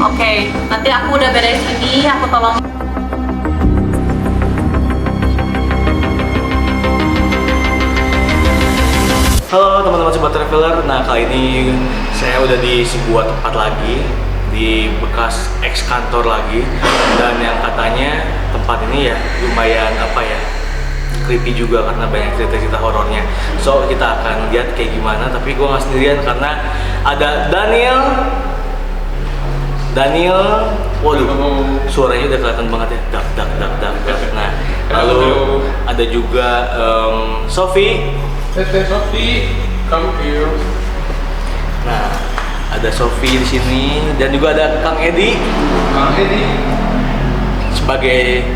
Oke, nanti aku udah beres ini, aku tolong. Halo teman-teman sobat traveler. Nah, kali ini saya udah di sebuah tempat lagi, di bekas ex kantor lagi, dan yang katanya tempat ini ya lumayan creepy juga karena banyak cerita-cerita horornya. So kita akan lihat kayak gimana, tapi gue nggak sendirian karena ada Daniel, waduh, suaranya udah kelihatan banget ya, dak. Nah, lalu ada juga Sophie. Sophie, come here. Nah, ada Sophie di sini dan juga ada Kang Edi sebagai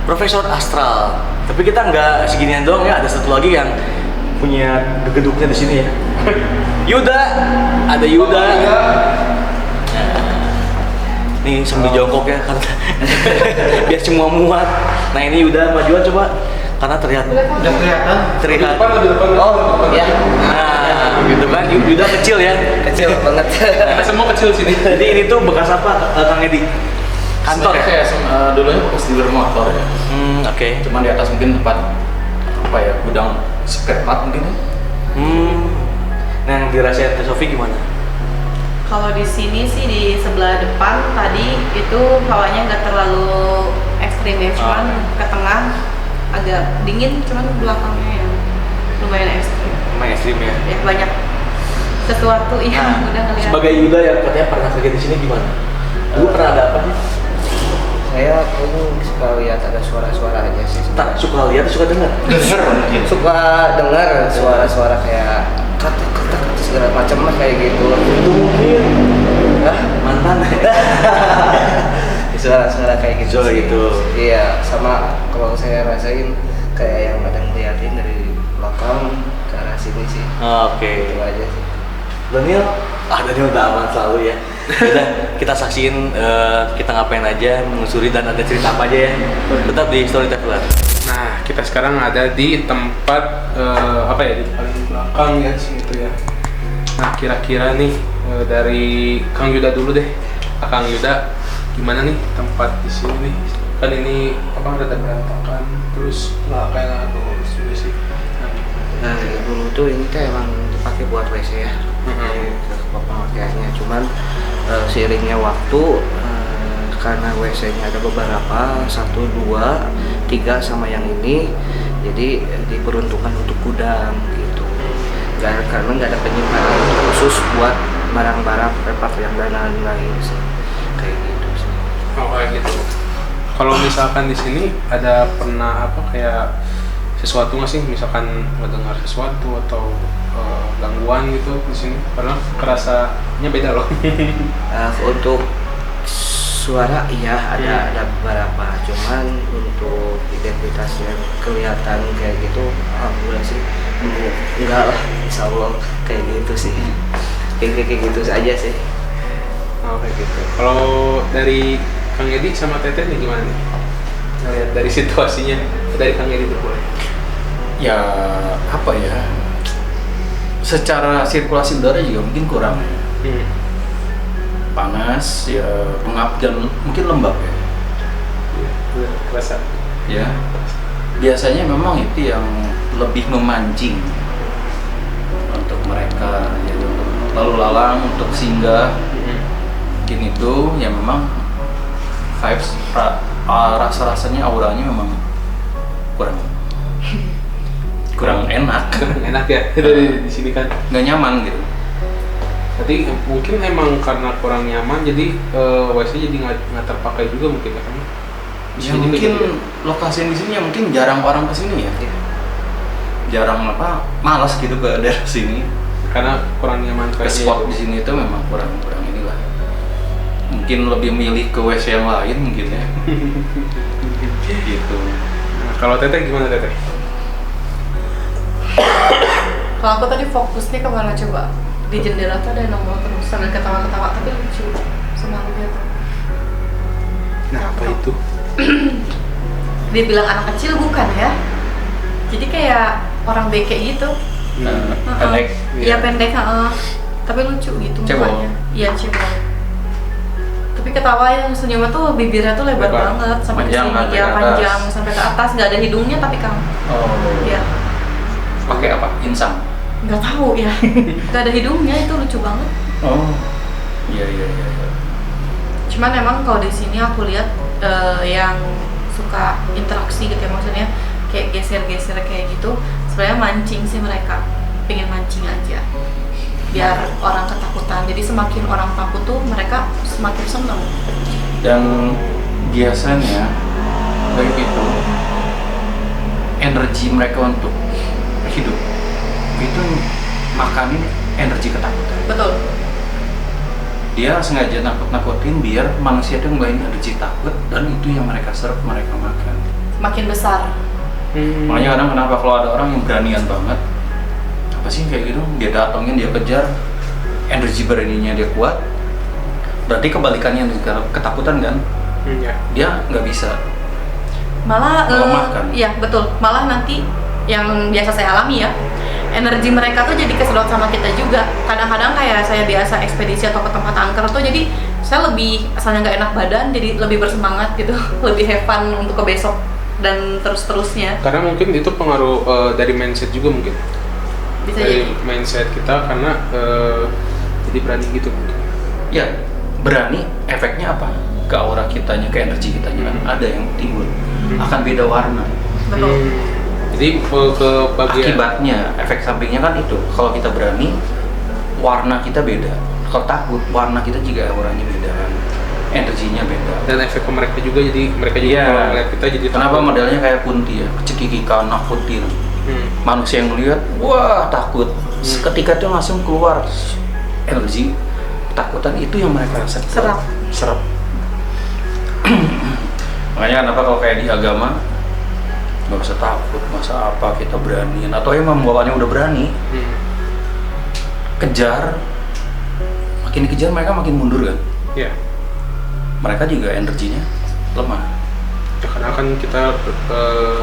Profesor Astral. Tapi kita nggak seginian doang ya, ada satu lagi yang punya gedungnya di sini ya. Ada Yuda. Nih sambil jongkok ya karena biar semua muat. Nah ini Yuda majuan coba karena terlihat. Udah kelihatan. Terlihat. Lebih depan. Oh, ya. Nah, gitu kan. Yuda kecil ya. Kecil banget. Kita semua kecil sini. Jadi ini tuh bekas apa, Kang Edi? Kantor ya? Kayak dulunya bekas dealer motor ya. Oke. Cuman di atas mungkin tempat gudang spare part mungkin ya. Nah, yang dirasain Sophie gimana? Kalau di sini sih di sebelah depan tadi itu hawanya nggak terlalu ekstrim ya, cuman ke tengah agak dingin, cuman belakangnya yang lumayan ekstrim. Lumayan ekstrim ya? Ya banyak sesuatu yang udah ngeliat. Sebagai Yuda yang katanya pernah kerja di sini gimana? Dulu pernah ada apa sih? Saya suka lihat ada suara-suara aja sih. Tak suka lihat, suka dengar. Suka dengar suara-suara kayak katak segala macam lah kayak gitu. Itu mungkin mantan. Suara-suara kayak gitu. Suara sih. gitu. Iya, sama kalau saya rasain kayak yang ada ngeliatin dari belakang ke arah sini sih. Oke. Itu aja sih. Daniel udah aman selalu ya. Udah kita saksiin kita ngapain aja, menelusuri dan ada cerita apa aja ya. Tetap di Story Traveler. Nah, kita sekarang ada di tempat di paling belakang ya situ ya. Nah, kira-kira nih dari Kang Yuda dulu deh. Kang Yuda, gimana nih tempat di sini nih? Kan ini ada berantakan, terus nggak kayak bagus juga sih. Nah, dulu tuh ini tuh emang dipakai buat WC ya. Pemakaiannya cuman seiringnya waktu karena WC-nya ada beberapa 1, 2, 3 sama yang ini, jadi diperuntukkan untuk gudang gitu. Karena nggak ada penyimpanan khusus buat barang-barang part yang lain-lain sih. Kayak gitu sih. Oh, kayak gitu. Kalau misalkan di sini ada pernah kayak sesuatu nggak sih, misalkan mendengar sesuatu atau gangguan gitu di sini? Karena kerasanya beda loh. Untuk suara iya ada beberapa, cuman untuk identitas yang kelihatan kayak gitu alhamdulillah sih enggak lah, insya Allah kayak gitu sih, kayak gitu aja sih. Oh, kayak gitu. Kalau dari Kang Edi sama Teteh nih gimana nih? Ngeliat dari situasinya, dari Kang Edi dulu boleh. Ya secara sirkulasi udara juga mungkin kurang. Panas, ya pengap dan mungkin lembab ya. Kerasa. Ya. Biasanya memang itu yang lebih memancing untuk mereka, yaitu lalu lalang untuk singgah. Mungkin itu ya memang vibes rasa-rasanya auranya memang kurang enak. Enak ya dari di sini kan. Nggak nyaman gitu. Jadi mungkin emang karena kurang nyaman jadi WC jadi nggak terpakai juga mungkin kan. Ya mungkin lokasi di sini ya mungkin jarang orang kesini ya. Jarang malas gitu ke daerah sini. Karena kurang nyaman Ke spot di sini itu memang kurang inilah. Mungkin lebih milih ke WC yang lain mungkin ya. Gitu. Nah, kalau Teteh gimana Teteh? Kalau aku tadi fokusnya kemana coba? Di jendela tuh ada nongol terus sambil ketawa-ketawa, tapi lucu sama aku gitu. Nah, apa itu? Dia bilang anak kecil bukan ya? Jadi kayak orang beke gitu. Pendek. Iya pendek, tapi lucu gitu Cebol. mukanya. Iya cebol. Tapi ketawa yang senyumnya tuh bibirnya tuh lebar Lebar. banget sampai ke Panjang, sini, sampai ya ke atas. panjang sampai ke atas, nggak ada hidungnya tapi Kang. Oh. Ya, Pakai apa? Insang. nggak tahu ya. Nggak ada hidungnya, itu lucu banget. Oh. Iya. Cuman emang kalau di sini aku lihat yang suka interaksi gitu ya, maksudnya kayak geser-geser kayak gitu, sebenarnya mancing sih mereka, pengen mancing aja biar orang ketakutan. Jadi semakin orang takut tuh mereka semakin seneng. Dan biasanya kayak gitu energi mereka untuk hidup itu makanin energi ketakutan. Betul. Dia sengaja nakut-nakutin biar manusia itu ngeluarin energi takut, dan itu yang mereka serve, mereka makan. Makin besar. Makanya kadang kenapa kalau ada orang yang beranian banget, apa sih kayak gitu, dia datangin, dia kejar, energi beraninya dia kuat, berarti kebalikannya ketakutan kan, Ya. dia nggak bisa. Malah Melemahkan. iya betul, malah nanti yang biasa saya alami ya, energi mereka tuh jadi kesedot sama kita juga. Kadang-kadang kayak saya biasa ekspedisi atau ke tempat angker tuh, jadi saya lebih, asalnya nggak enak badan, jadi lebih bersemangat gitu, lebih have fun untuk ke besok dan terus-terusnya. Karena mungkin itu pengaruh dari mindset juga mungkin. Bisa Dari jadi. mindset kita karena jadi berani gitu. Ya, berani efeknya apa? Ke aura kitanya, ke energi kitanya kan ada yang timbul, akan beda warna. Betul. Jadi ke bagian Akibatnya, efek sampingnya kan itu. Kalau kita berani, warna kita beda. Kalau takut, warna kita juga auranya beda kan. Energinya beda. dan efek ke mereka juga, jadi mereka juga Iya. kalau ngeliat kita jadi Kenapa takut. modelnya kayak kunti ya, cekikikan, nakutin. Manusia yang melihat, wah takut. Ketika itu langsung keluar energi ketakutan, itu yang mereka Serap. serap. Makanya kenapa kalau kayak di agama nggak usah takut, masa apa kita beraniin, atau emang bawahnya udah berani, kejar, makin dikejar mereka makin mundur kan, Ya. mereka juga energinya lemah. Ya, karena kan kita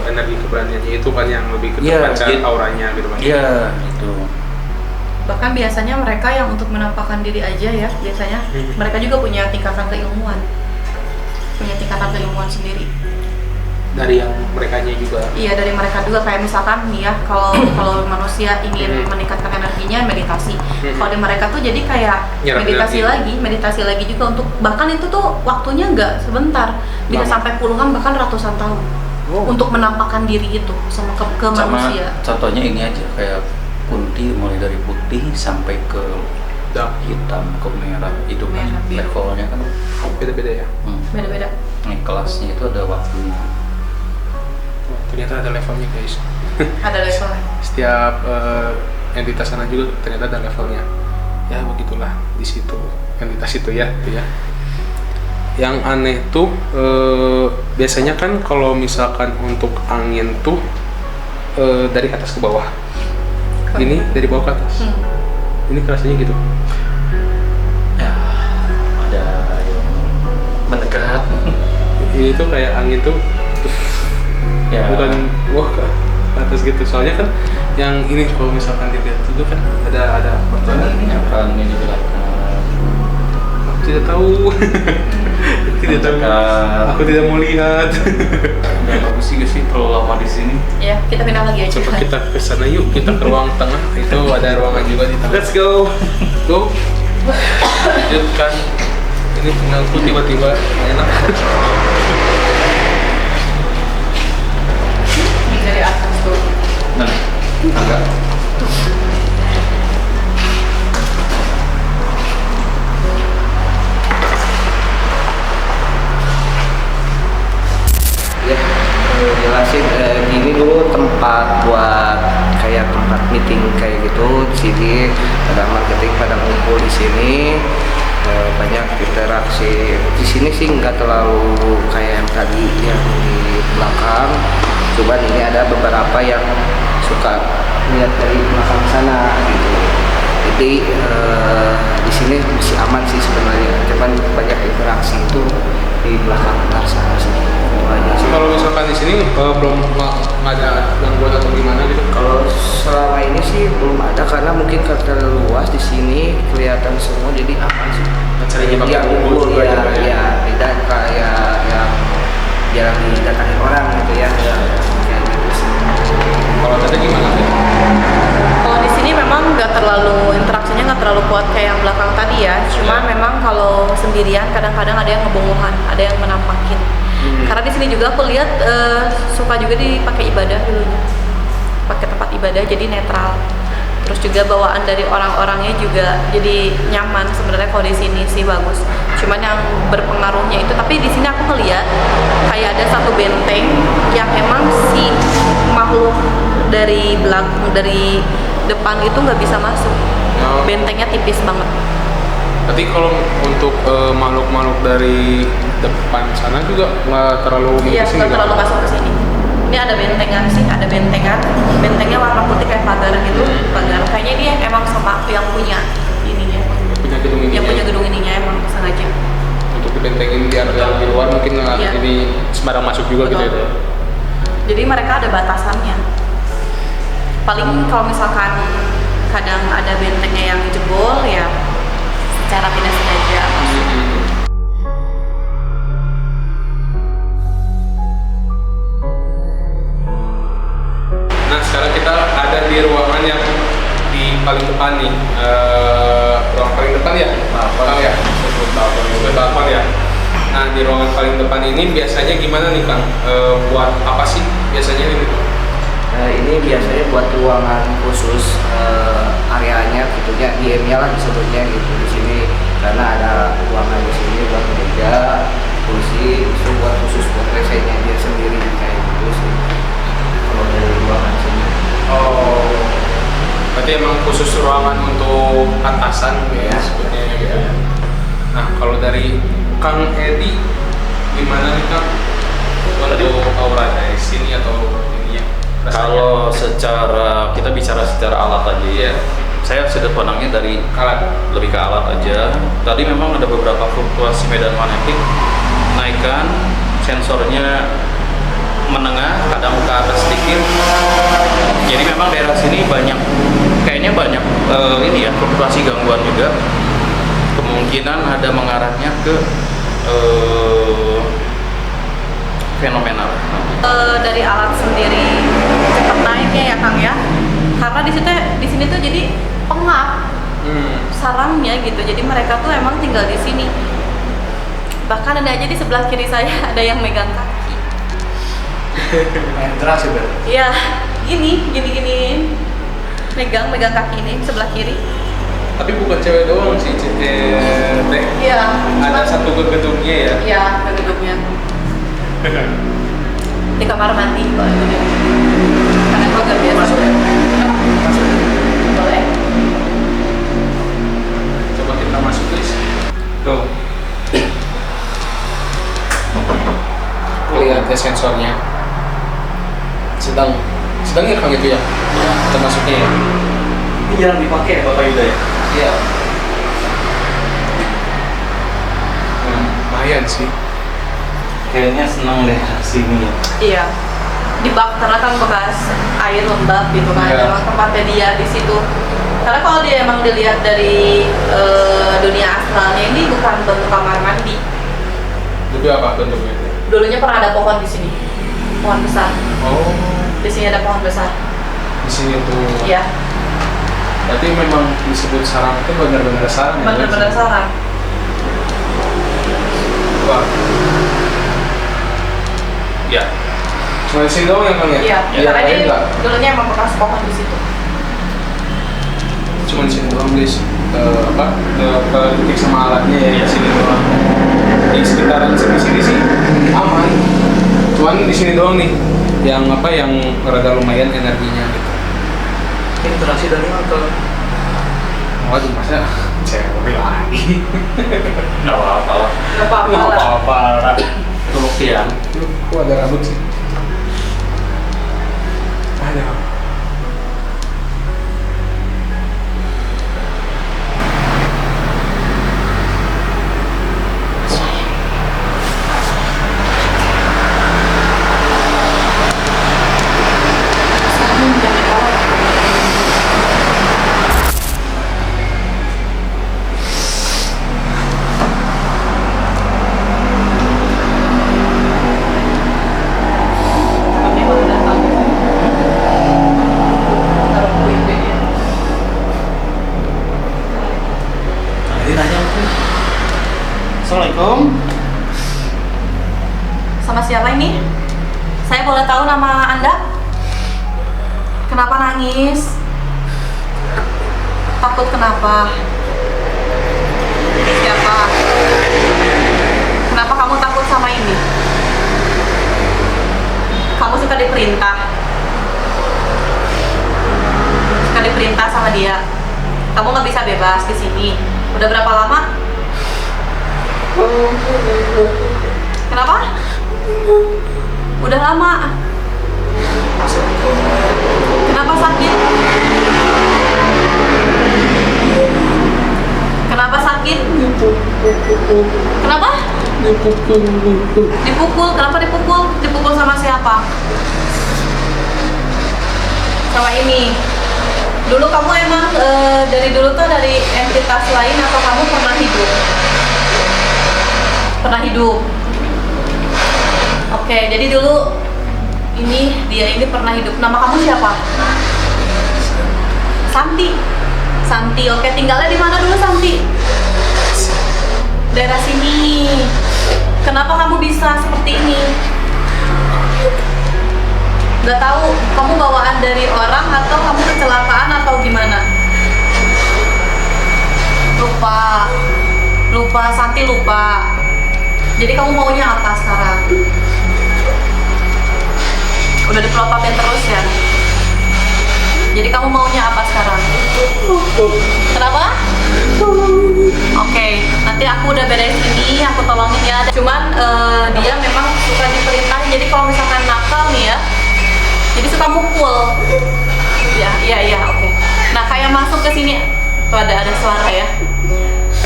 energi keberaniannya itu kan yang lebih Iya, keterpancar gitu. auranya gitu kan. Iya itu. Bahkan biasanya mereka yang untuk menampakkan diri aja ya, biasanya mereka juga punya tingkatan keilmuan, sendiri. Dari yang merekanya juga. Iya, dari mereka juga, kayak misalkan nih ya, kalau manusia ingin meningkatkan energinya, meditasi. Kalau di mereka tuh jadi kayak Nyerap meditasi lagi juga, untuk bahkan itu tuh waktunya nggak sebentar, bisa Lama. sampai puluhan bahkan ratusan tahun untuk menampakkan diri itu sama ke Sama manusia. contohnya ini aja, kayak kunti mulai dari putih sampai ke Dark. hitam, ke merah, itu kan Merah, biru. levelnya kan. Beda-beda ya. Beda-beda. Nih kelasnya itu ada waktunya. Wah, ternyata ada levelnya guys. Ada levelnya. Setiap entitas sana juga ternyata ada levelnya. Ya begitulah di situ entitas itu ya, itu ya. Yang aneh tuh biasanya kan kalau misalkan untuk angin tuh dari atas ke bawah. Ini dari bawah ke atas. Ini kerasanya gitu. Ya, ada yang mendekat. Ini tuh kayak angin tuh Ya. bukan wah ke atas gitu. Soalnya kan yang ini kalau misalkan dilihat itu kan ada Ini apa ini di belakang? Aku tidak tahu. Tidak tahu. Mendekat. Aku tidak mau lihat. Udah bagus sih gak sih terlalu lama di sini. Ya, kita pindah lagi aja. Coba kita ke sana yuk, kita ke ruang tengah. Itu ada ruangan juga di tengah. Let's go. Go. Lanjutkan. Ini tinggalku tiba-tiba enak. Ini dari atas tuh. Nah, agak Ya, jelasin gini dulu tempat buat kayak tempat meeting kayak gitu. Di sini ada marketing pada ngumpul di sini, banyak interaksi. Di sini sih nggak terlalu kayak yang tadi yang di belakang. Cuman ini ada beberapa yang suka lihat dari belakang sana gitu. Jadi di sini masih aman sih sebenarnya. Cuman banyak interaksi itu di belakang sana sih. Itu aja sih. Kalau misalkan di sini belum nggak ada gangguan atau gimana gitu. Kalau selama ini sih belum ada, karena mungkin karena luas di sini kelihatan semua jadi aman sih. Caranya pakai Yang bumbu ngumpul juga ya, juga ya. ya sendirian, kadang-kadang ada yang ngebongohan, ada yang menampakin. Karena di sini juga aku lihat suka juga dipakai ibadah dulunya, pakai tempat ibadah jadi netral. Terus juga bawaan dari orang-orangnya juga jadi nyaman sebenarnya kalau di sini sih bagus. Cuman yang berpengaruhnya itu, tapi di sini aku ngeliat kayak ada satu benteng yang emang si makhluk dari belakang dari depan itu nggak bisa masuk. Bentengnya tipis banget. Berarti kalau untuk makhluk-makhluk dari depan sana juga nggak terlalu Iya, kesini nggak terlalu masuk ke sini. Ini ada bentengan sih, ada bentengan. Bentengnya warna putih kayak pagar gitu, pagar. Kayaknya dia emang sama yang punya ininya. punya gedung ini. Yang punya gedung ininya emang sengaja. Untuk dibentengin biar yang di luar mungkin Iya. ini sembarang masuk juga gitu Betul. ya. Jadi mereka ada batasannya. Paling kalau misalkan kadang ada bentengnya yang jebol ya secara tidak sengaja. Nah sekarang kita ada di ruangan yang di paling depan nih, ruangan paling depan ya, Kang ya, sebelum telepon ya. Nah di ruangan paling depan ini biasanya gimana nih Kang? Buat apa sih biasanya ini? Ini biasanya buat ruangan khusus, areanya gitunya, DM-nya lah disebutnya gitu di sini, karena ada ruangan di sini buat meja, kursi, itu buat khusus buat resenya dia sendiri kayak gitu sih. Kalau dari ruangan sini. Oh, berarti emang khusus ruangan untuk atasan ya, sebutnya gitu. Nah kalau dari Kang Edi gimana nih Kang? Untuk aura dari sini atau ini ya? Kalau secara kita bicara secara alat aja ya, saya sudut pandangnya dari Alat. lebih ke alat aja. Tadi memang ada beberapa fluktuasi medan magnetik, naikkan sensornya menengah, kadang ke atas sedikit. Jadi memang daerah sini kayaknya banyak ini ya fluktuasi gangguan juga. Kemungkinan ada mengarahnya ke fenomenal. Dari alat sendiri cepat naiknya ya Kang ya, karena di sini tuh jadi pengap sarangnya gitu, jadi mereka tuh emang tinggal di sini. Bahkan ada aja di sebelah kiri saya ada yang megang kaki. Main keras ya berarti. Iya, gini megang kaki ini sebelah kiri. Tapi bukan cewek doang sih, Teh. Iya. Ada satu gedungnya ya. Iya, ke gedungnya. Di kamar mandi kalau itu. Karena aku agak biasa. Masuk ya? Boleh. Coba kita masuk guys. Tuh. Lihat ya sensornya. Sedang ya Kang itu ya. Kita masuknya ya. Ini jarang dipakai ya Bapak Yuda ya? Iya. Lumayan sih. Kayaknya senang deh sini ya. Iya. Di bak karena kan bekas air lembab gitu kan. Iya. Emang tempatnya dia di situ. Karena kalau dia emang dilihat dari dunia astralnya ini bukan bentuk kamar mandi. Jadi apa bentuknya? Dulunya pernah ada pohon di sini. Pohon besar. Oh, Di sini ada pohon besar. di sini tuh. Iya. Berarti memang disebut sarang itu benar-benar sarang ya? Bener-bener sarang. Wah. Ya, Cuma di sini doang ya Kang ya? Iya. Yang Karena lain dia enggak? dulunya emang bekas pohon di situ. Cuma di sini doang guys. Ke detik sama alatnya ya di sini doang. Di sekitaran sini sih aman. Cuman di sini doang nih yang rada lumayan energinya gitu. Interaksi dari atau Waduh masa cewek lagi. nggak apa-apa lah. Gak apa-apa lah. apa-apa lah. Pembuktian. Kok ada rambut sih? Ada. Tapi baru datang. Kenapa nangis? Takut kenapa? Siapa? Kenapa kamu takut sama ini? Kamu suka diperintah? Suka diperintah sama dia? Kamu nggak bisa bebas di sini. Udah berapa lama? Kenapa? Udah lama. Kenapa sakit? Kenapa sakit? Kenapa? Dipukul. Kenapa dipukul? Dipukul sama siapa? Sama ini. Dulu kamu emang dari dulu tuh dari entitas lain atau kamu pernah hidup? Pernah hidup. Oke, jadi dulu dia ini pernah hidup. Nama kamu siapa? Santi. Santi. Oke, tinggalnya di mana dulu Santi? Daerah sini. Kenapa kamu bisa seperti ini? Gak tahu. Kamu bawaan dari orang atau kamu kecelakaan atau gimana? Lupa. Santi lupa. Jadi kamu maunya apa sekarang? Udah dipelototin terus ya? Jadi kamu maunya apa sekarang? Kenapa? Oke, nanti aku udah beres ini, aku tolongin ya. Cuman dia memang suka diperintahin. Jadi kalau misalkan nakal nih ya, jadi suka mukul. Iya, oke. Nah, kayak masuk ke sini, tuh ada suara ya.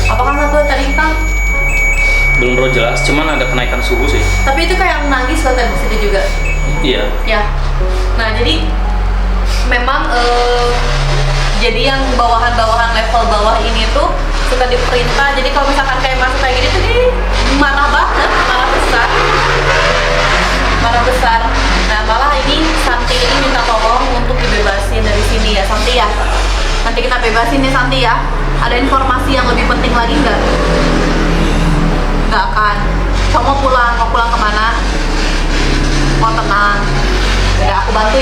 Apakah satu tadi Kang? Belum terlalu jelas, cuman ada kenaikan suhu sih. Tapi itu kayak nangis loh tadi situ juga. Iya. Ya. Nah, jadi memang jadi yang bawahan-bawahan level bawah ini tuh suka diperintah. Jadi kalau misalkan kayak masuk kayak gini tuh dia marah banget, marah besar. Nah, malah ini Santi ini minta tolong untuk dibebasin dari sini ya, Santi ya. Nanti kita bebasin ya Santi ya. Ada informasi yang lebih penting lagi nggak? Nggak akan. Kamu mau pulang kemana? Mau tenang. Udah, aku bantu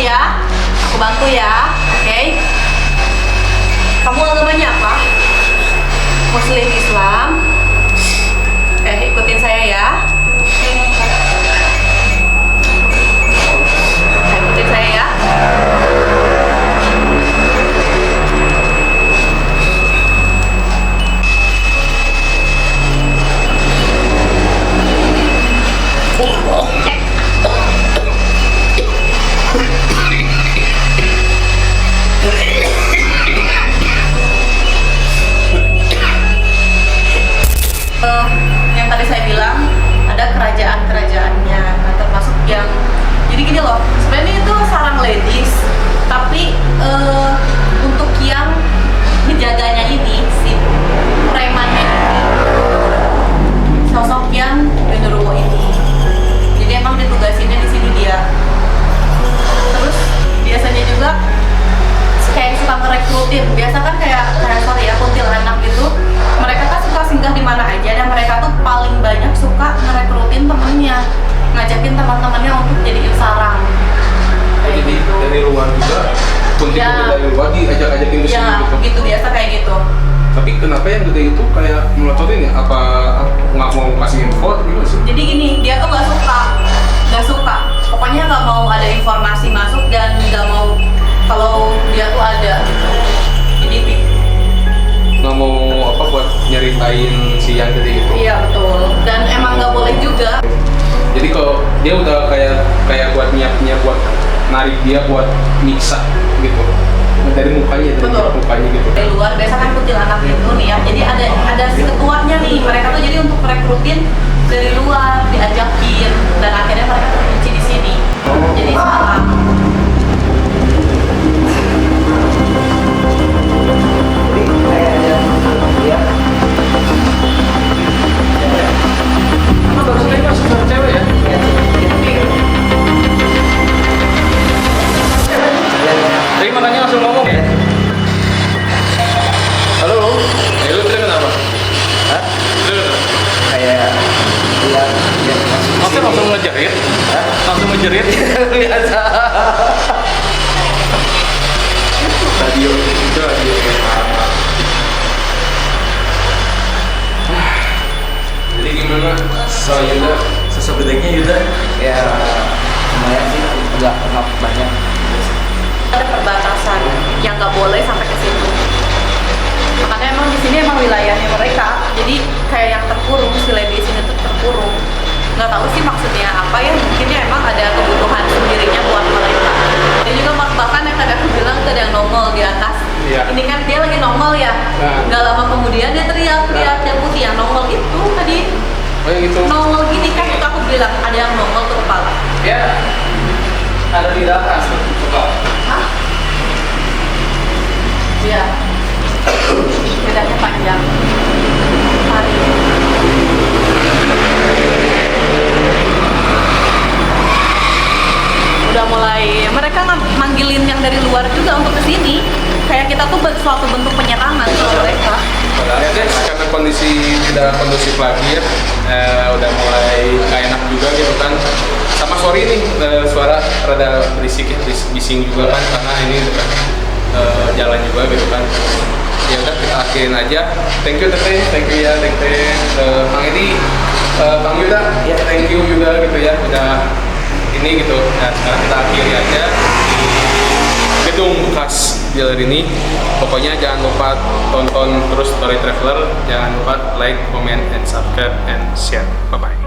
ya. Oke? Kamu agamanya apa? Muslim, Islam. Ikutin saya ya. Ikutin saya ya. Yang tadi saya bilang ada kerajaan-kerajaannya, nah, termasuk yang jadi gini loh, sebenarnya itu sarang ladies, tapi untuk yang menjaganya ini si premannya ini sosok yang genderuwo ini, jadi emang ditugasinnya di sini dia. Terus biasanya juga kayak suka ngerekrutin, biasa kan kayak sorry ya, kuntilanak gitu, mereka kan suka singgah di mana aja dan mereka tuh paling banyak suka ngerekrutin temennya, ngajakin teman-temannya untuk jadiin sarang. Kayak Jadi gitu. dari luar juga, kunti dari luar diajak-ajakin ke sini Ya, gitu. gitu biasa kayak gitu. Tapi kenapa yang gede itu kayak melototin ya? Apa nggak mau kasih info atau gimana sih? Jadi gini, dia tuh nggak suka. Pokoknya nggak mau ada informasi masuk dan nggak mau kalau dia tuh ada gitu. Jadi Nggak mau apa buat nyeritain si yang gede itu. iya betul. Dan emang nggak boleh juga. Jadi kalau dia udah kayak buat niatnya buat narik dia buat nyiksa gitu. Dari mukanya, Betul. mukanya gitu. Dari luar biasa kan kuntilanak itu nih ya. Jadi ada si ketuanya nih. Mereka tuh jadi untuk merekrutin dari luar, diajakin dan akhirnya mereka terkunci di sini. Jadi salah. Jadi kayak ada dia. Apa baru tadi masuk sama cewek ya? Tapi makanya langsung ngomong ya. Halo, lu tadi kenapa? Hah? Lu kenapa? Kayak dia. Maksudnya langsung ngejerit? Langsung ngejerit? Biasa. Lu kenapa? Kayak dia. Lu kenapa? Kayak dia. Lu kenapa? Kalau Yuda, Sosok gedenya Yuda. Ya lumayan sih, nggak banyak. Ada perbatasan yang nggak boleh sampai ke situ. Makanya emang di sini emang wilayahnya mereka. Jadi kayak yang terkurung, si lady di sini tuh terkurung. Nggak tahu sih maksudnya apa ya. Mungkinnya emang ada kebutuhan sendirinya buat mereka. Dan juga bahkan yang tadi aku bilang tuh ada yang nongol di atas. Iya. Ini kan dia lagi nongol ya. Nah. Nggak lama kemudian dia teriak yang putih yang nongol itu tadi. oh yang itu. Nongol gini kan itu aku bilang ada yang nongol ke kepala. Ya, ada di atas. Coba. Hah? Iya. Bedanya panjang. Mari. Udah mulai mereka manggilin yang dari luar juga untuk kesini. Kayak kita tuh suatu bentuk penyerangan sama mereka. Padahal ya guys, karena kondisi tidak kondusif lagi ya, udah mulai gak enak juga gitu kan. Sama sorry nih, suara rada berisik ya, bising juga kan, karena ini dekat jalan juga gitu kan. Ya udah kita akhirin aja. Thank you Teteh, thank you ya Teteh, Bang Edi, Bang Yuda, Ya. thank you juga gitu ya, udah ini gitu. Nah sekarang kita akhiri aja di gedung bekas dealer ini. Pokoknya jangan lupa tonton terus Story Traveler, jangan lupa like, comment, and subscribe and share. Bye bye.